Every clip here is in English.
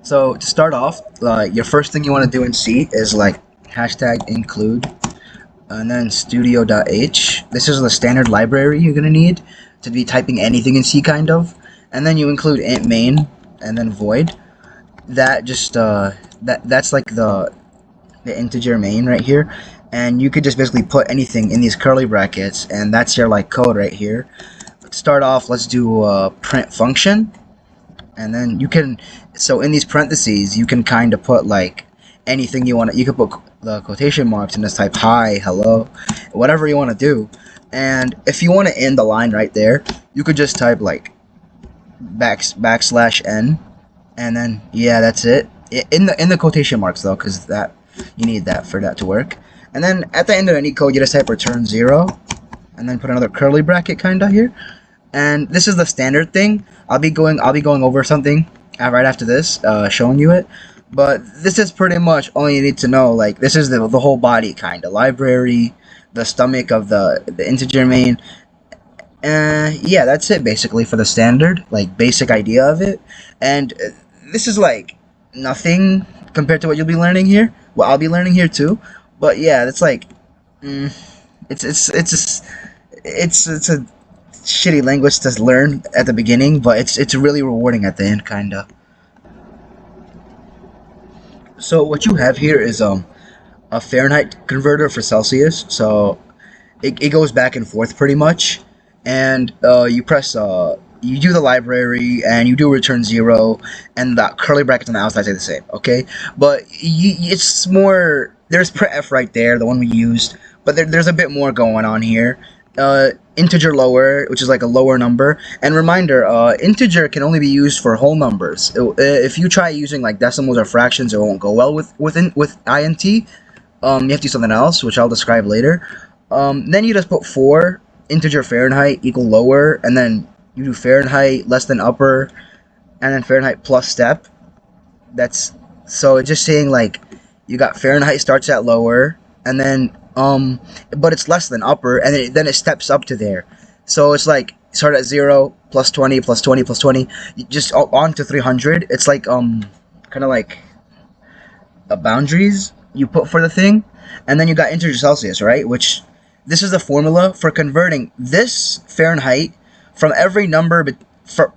So to start off, your first thing you want to do in C is like hashtag include and then studio.h. This is the standard library you're gonna need to be typing anything in C kind of. And then you include int main and then void. That just that's like the integer main right here, and you could just basically put anything in these curly brackets, and that's your like code right here. Let's start off, let's do a print function, and then you can, so in these parentheses you can kind of put like anything you want. You could put the quotation marks and just type hi, hello, whatever you want to do. And if you want to end the line right there, you could just type like backslash n, and then yeah, that's it. In the quotation marks though, because that you need that for that to work. And then at the end of any code, you just type return 0, and then put another curly bracket kinda here. And this is the standard thing. I'll be going over something right after this, showing you it. But this is pretty much all you need to know. Like, this is the whole body kinda library, the stomach of the integer main. Yeah, that's it basically for the standard, like basic idea of it. And this is like nothing compared to what you'll be learning here. Well, I'll be learning here too. But yeah, it's like, it's a shitty language to learn at the beginning, but it's really rewarding at the end, kinda. So what you have here is a Fahrenheit converter for Celsius. So it goes back and forth pretty much, and you press you do the library and you do return 0, and the curly brackets on the outside say the same, okay? But it's more, there's printf right there, the one we used, but there's a bit more going on here. Integer lower, which is like a lower number, and reminder, integer can only be used for whole numbers. If you try using like decimals or fractions, it won't go well with int. You have to do something else, which I'll describe later. Then you just put 4 integer Fahrenheit equal lower, and then you do Fahrenheit less than upper, and then Fahrenheit plus step. That's, so it's just saying like you got Fahrenheit starts at lower, and then but it's less than upper, and then it steps up to there. So it's like start at 0 plus 20 plus 20 plus 20, just on to 300. It's like kind of like boundaries you put for the thing. And then you got integer Celsius, right? Which this is the formula for converting this Fahrenheit from every number, but for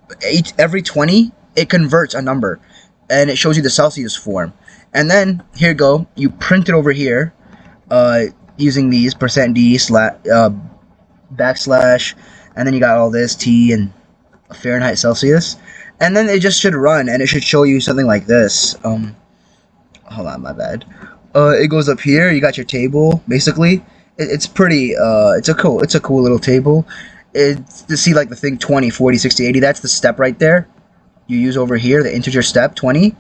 every 20 it converts a number, and it shows you the Celsius form. And then here you go, you print it over here using these %d backslash, and then you got all this T and Fahrenheit Celsius, and then it just should run, and it should show you something like this. Hold on, my bad. It goes up here, you got your table basically. It's pretty it's a cool little table. It's to see like the thing 20, 40, 60, 80, that's the step right there you use over here, the integer step 20.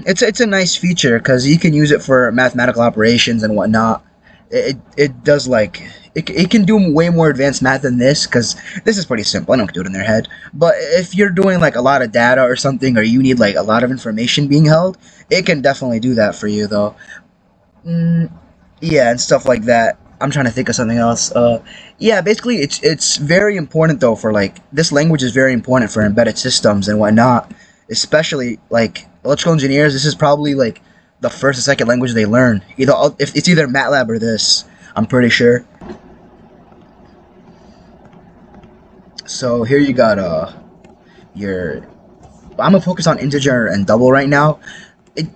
It's a nice feature because you can use it for mathematical operations and whatnot. It does like it can do way more advanced math than this, because this is pretty simple. I don't do it in their head. But if you're doing like a lot of data or something, or you need like a lot of information being held, it can definitely do that for you though. Yeah, and stuff like that. I'm trying to think of something else. Yeah, basically it's very important though, for like, this language is very important for embedded systems and whatnot, especially like electrical engineers. This is probably like the first or second language they learn. If it's either MATLAB or this, I'm pretty sure. So here you got your. I'm gonna focus on integer and double right now.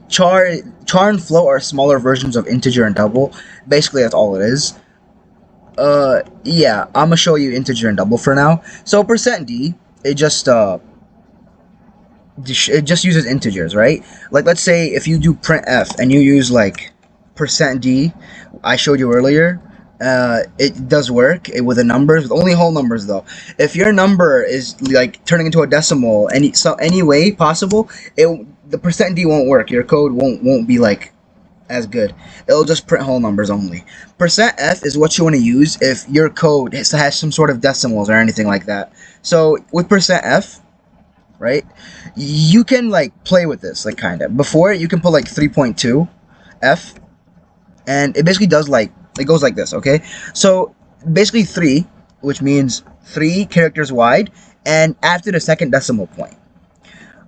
Char and float are smaller versions of integer and double. Basically, that's all it is. Yeah, I'm gonna show you integer and double for now. So %d, it just uses integers, right? Like, let's say if you do printf and you use like %d, I showed you earlier, it does work with the numbers, with only whole numbers though. If your number is like turning into a decimal any way possible, the %d won't work. Your code won't be like as good. It'll just print whole numbers only. %f is what you want to use if your code has some sort of decimals or anything like that. So with %f, right, you can like play with this, like kind of. Before, you can put like 3.2 f, and it basically does like, it goes like this, okay? So basically 3, which means 3 characters wide, and after the second decimal point.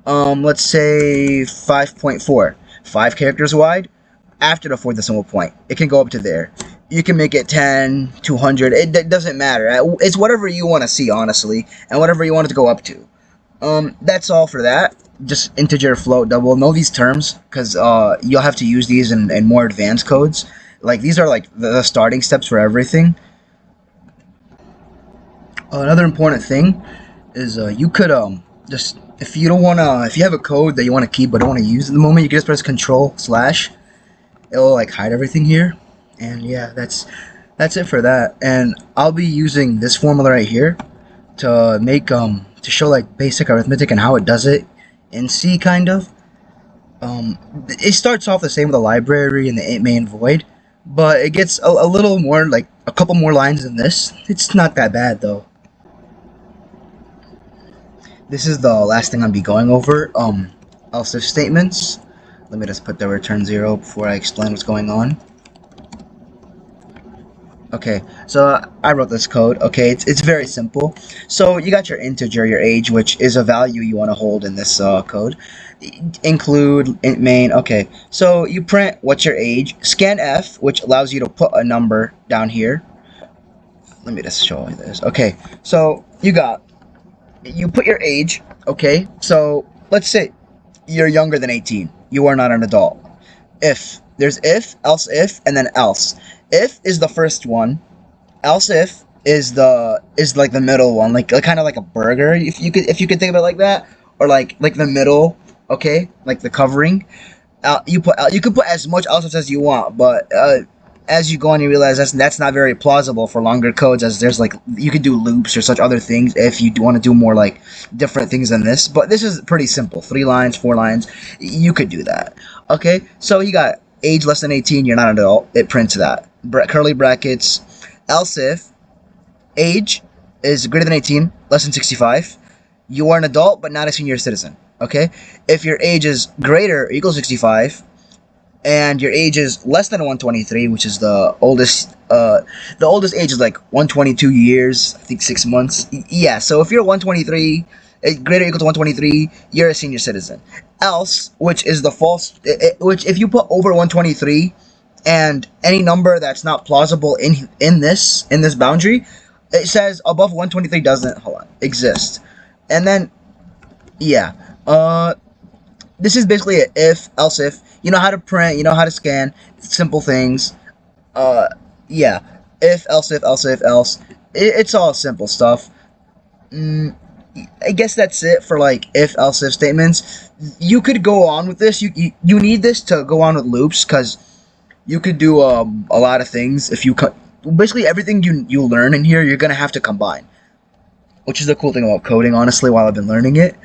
let's say 5.4, 5 characters wide. After the fourth decimal point, it can go up to there. You can make it 10, 200. It doesn't matter. It's whatever you want to see, honestly, and whatever you want it to go up to. That's all for that. Just integer, float, double. Know these terms because you'll have to use these in more advanced codes. Like these are like the starting steps for everything. Another important thing is you could just if you don't wanna if you have a code that you want to keep but don't want to use at the moment, you can just press Control/. It'll like hide everything here, and yeah, that's it for that. And I'll be using this formula right here to make to show like basic arithmetic and how it does it in C kind of. It starts off the same with the library and the main void, but it gets a little more like a couple more lines than this. It's not that bad though. This is the last thing I'll be going over. Else if statements. Let me just put the return 0 before I explain what's going on. Okay, so I wrote this code. Okay, it's very simple. So you got your integer, your age, which is a value you want to hold in this code. Include int main. Okay, so you print what's your age. Scan F, which allows you to put a number down here. Let me just show you this. Okay, so you put your age. Okay, so let's say you're younger than 18. You are not an adult. If there's if, else if, and then else. If is the first one. Else if is like the middle one, like kind of like a burger, if you could think of it like that, or like the middle. Okay, like the covering. You could put as much else if as you want, but as you go on, you realize that's not very plausible for longer codes, as there's like you could do loops or such other things if you want to do more like different things than this. But this is pretty simple. 3 lines, 4 lines, you could do that. Okay, so you got age less than 18, you're not an adult. It prints that. Curly brackets. Else if age is greater than 18, less than 65, you are an adult but not a senior citizen. Okay, if your age is greater or equal to 65, and your age is less than 123, which is the oldest age is like 122 years, I think 6 months. Yeah, so if you're 123, greater or equal to 123, you're a senior citizen. Else, which is the false, which if you put over 123 and any number that's not plausible in this boundary, it says above 123 doesn't exist. And then yeah, this is basically an if, else if. You know how to print, you know how to scan, simple things. Yeah, if, else if, else. It's all simple stuff. I guess that's it for like if, else if statements. You could go on with this. You need this to go on with loops, because you could do a lot of things. If you basically everything you learn in here, you're gonna have to combine, which is the cool thing about coding, honestly, while I've been learning it.